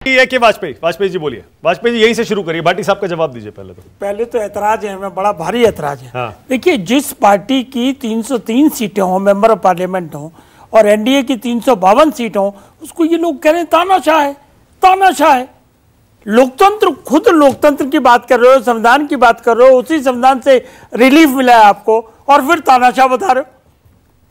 ये कि वाजपेयी जी बोलिए, वाजपेयी जी यहीं से शुरू करिए, भाटी साहब का जवाब दीजिए। पहले तो ऐतराज है, हमें बड़ा भारी ऐतराज है। हाँ। देखिए, जिस पार्टी की 303 सीटें हो, मेंबर ऑफ पार्लियामेंट हो, और एनडीए की 352 सीट हो, उसको ये लोग कह रहे हैं तानाशाह है, तानाशाह है। लोकतंत्र, खुद लोकतंत्र की बात कर रहे हो, संविधान की बात कर रहे हो, उसी संविधान से रिलीफ मिला है आपको, और फिर तानाशाह बता रहे हो।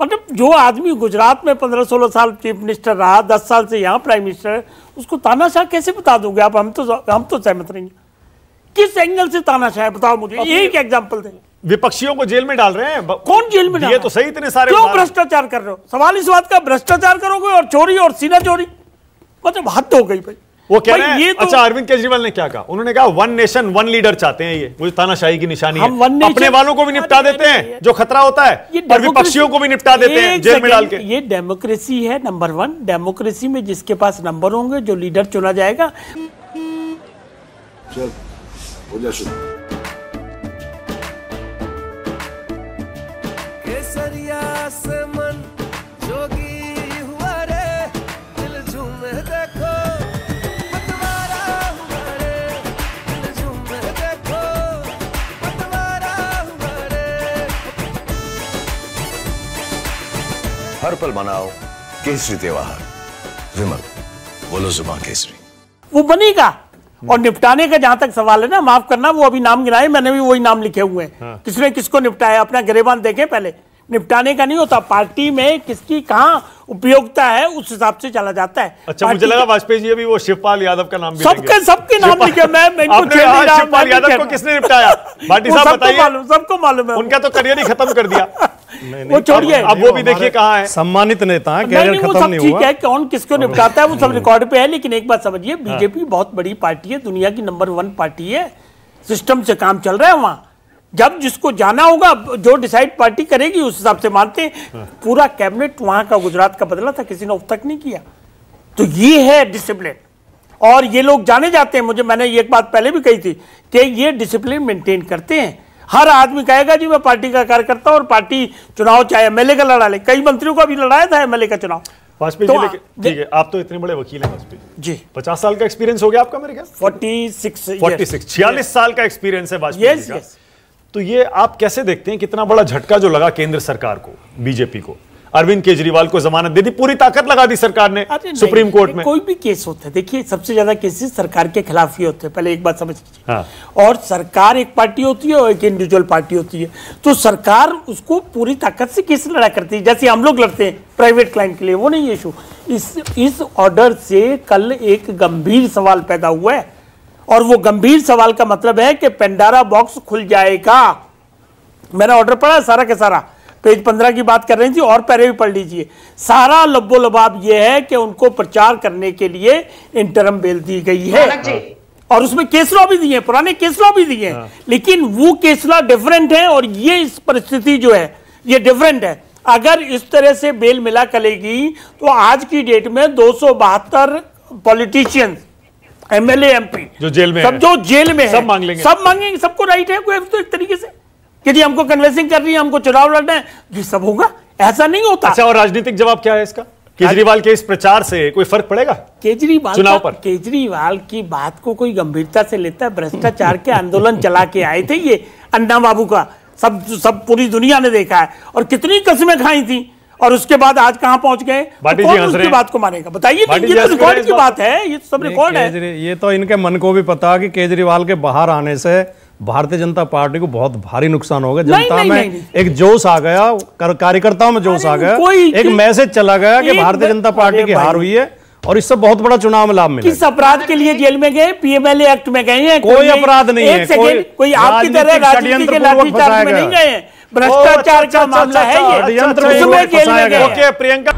मतलब जो आदमी गुजरात में 15-16 साल चीफ मिनिस्टर रहा, 10 साल से यहाँ प्राइम मिनिस्टर है, उसको तानाशाह कैसे बता दोगे आप? हम तो सहमत नहीं। किस एंगल से तानाशाह है बताओ मुझे, एक एग्जांपल दें। विपक्षियों को जेल में डाल रहे हैं। कौन जेल में डाल? ये तो सही, इतने सारे क्यों भ्रष्टाचार कर रहे हो? सवाल इस बात का, भ्रष्टाचार करोगे और चोरी और सीना चोरी, मतलब हद हो गई भाई। वो कह रहे हैं, अच्छा अरविंद केजरीवाल ने क्या कहा? उन्होंने कहा वन नेशन वन लीडर चाहते हैं, ये वो तानाशाही की निशानी है। अपने वालों को भी निपटा देते हैं जो खतरा होता है, और विपक्षियों को भी निपटा देते हैं जेल में डाल के। ये डेमोक्रेसी है नंबर 1। डेमोक्रेसी में जिसके पास नंबर होंगे, जो लीडर चुना जाएगा। चल हो जा शुरू। केसरिया से मन जोगी हुआ रे, दिल झूमे देखो पतवारा हुआ रे, दिल झूमे देखो पतवारा हुआ रे। हर पल मनाओ केसरी त्योहार। विमल बोलो जुबान केसरी। वो बनेगा। और निपटाने का जहां तक सवाल है ना, माफ करना, वो अभी नाम गिनाए, मैंने भी वही नाम लिखे हुए हैं। हाँ। किसने किसको निपटाया, अपना गिरेबान देखें पहले। निपटाने का नहीं होता, पार्टी में किसकी कहां उपयोगिता है उस हिसाब से चला जाता है। अच्छा, मुझे लगा वाजपेयी जी अभी वो शिवपाल यादव का नाम भी सबके नाम लिखे। मैं शिवपाल यादव को किसने निपटाया? भाटी साहब बताइए। सबको मालूम है, उनका तो करियर ही खत्म कर दिया। वो छोड़िए, अब वो भी देखिए कहाँ है। सम्मानित नेता है, कैरियर खत्म नहीं हुआ। ठीक है, कौन किसको निपटाता है वो सब रिकॉर्ड पे है। लेकिन एक बात समझिए, बीजेपी बहुत बड़ी पार्टी है, दुनिया की नंबर 1 पार्टी है। सिस्टम से काम चल रहा है वहां। जब जिसको जाना होगा, जो डिसाइड पार्टी करेगी उस हिसाब से मानते हैं। पूरा कैबिनेट वहां का गुजरात का बदला था, किसी ने अब तक नहीं किया। तो ये है डिसिप्लिन, और ये लोग जाने जाते हैं। मैंने एक बात पहले भी कही थी कि ये डिसिप्लिन मेंटेन करते हैं। हर आदमी कहेगा जी मैं पार्टी का कार्यकर्ता, और पार्टी चुनाव चाहे एमएलए का लड़ा ले। कई मंत्रियों का भी लड़ाया था एमएलए का चुनाव। वाजपेयी जी, ठीक है, आप तो इतने बड़े वकील हैं वाजपेयी जी। 50 साल का एक्सपीरियंस हो गया आपका मेरे ख्याल? 46 साल का एक्सपीरियंस है वाजपेयी जी का। तो ये आप कैसे देखते हैं, कितना बड़ा झटका जो लगा केंद्र सरकार को, बीजेपी को? अरविंद केजरीवाल को जमानत दे दी, पूरी ताकत लगा दी सरकार ने सुप्रीम कोर्ट में। कोई भी केस होता है, देखिए सबसे ज्यादा केसेस सरकार के खिलाफ ही होते हैं, पहले एक बात समझ लीजिए। हाँ। और सरकार एक पार्टी होती है और एक इंडिविजुअल पार्टी होती है। तो सरकार उसको पूरी ताकत से केस लड़ा करती है, जैसे हम लोग लड़ते हैं प्राइवेट क्लाइंट के लिए। वो नहीं इशू। इस ऑर्डर से कल एक गंभीर सवाल पैदा हुआ है, और वो गंभीर सवाल का मतलब है कि पेंडोरा बॉक्स खुल जाएगा। मैंने ऑर्डर पढ़ा सारा के सारा, पेज 15 की बात कर रही थी, और पहले भी पढ़ लीजिए। सारा लब्बो लबाब यह है कि उनको प्रचार करने के लिए इंटरम बेल दी गई है, और उसमें केस लॉ भी दिए, पुराने केस लॉ भी दिए। लेकिन वो केस लॉ डिफरेंट है, और ये इस परिस्थिति जो है ये डिफरेंट है। अगर इस तरह से बेल मिला करेगी तो आज की डेट में 272 पॉलिटिशियंस, एमएलए, एमपी जो जेल में, सब जो जेल में सब मांग लेंगे, सब मांगेंगे। सबको राइट है कोई तो एक तरीके से कि जी हमको कन्वेंसिंग करनी है, हमको चुनाव लड़ना है, ये सब होगा। ऐसा नहीं होता। अच्छा, और राजनीतिक जवाब क्या है इसका? केजरीवाल के इस प्रचार से कोई फर्क पड़ेगा केजरीवाल चुनाव पर? केजरीवाल की बात को कोई गंभीरता से लेता है? भ्रष्टाचार के आंदोलन चला के आए थे ये अन्ना बाबू का, सब पूरी दुनिया ने देखा है, और कितनी कस्में खाई थी, और उसके बाद आज कहां पहुंच गए? भाटी जी हंस रहे हैं, बात को मानेगा बताइए? ये तो रिकॉर्ड की बात है, ये सब रिकॉर्ड है। ये तो इनके मन को भी पता कि केजरीवाल के बाहर आने से भारतीय जनता पार्टी को बहुत भारी नुकसान होगा। जनता में एक जोश आ गया, कार्यकर्ताओं में जोश आ गया, एक मैसेज चला गया कि भारतीय जनता पार्टी की हार हुई है, और इससे बहुत बड़ा चुनाव में लाभ मिलेगा। किस अपराध के लिए जेल में गए? पीएमएलए एक्ट में गए हैं? कोई अपराध नहीं है, कोई आपकी तरह राजनीति के लाठीचार्ज में नहीं गए हैं। भ्रष्टाचार का मामला है ये, उसमें जेल में गए। प्रियंका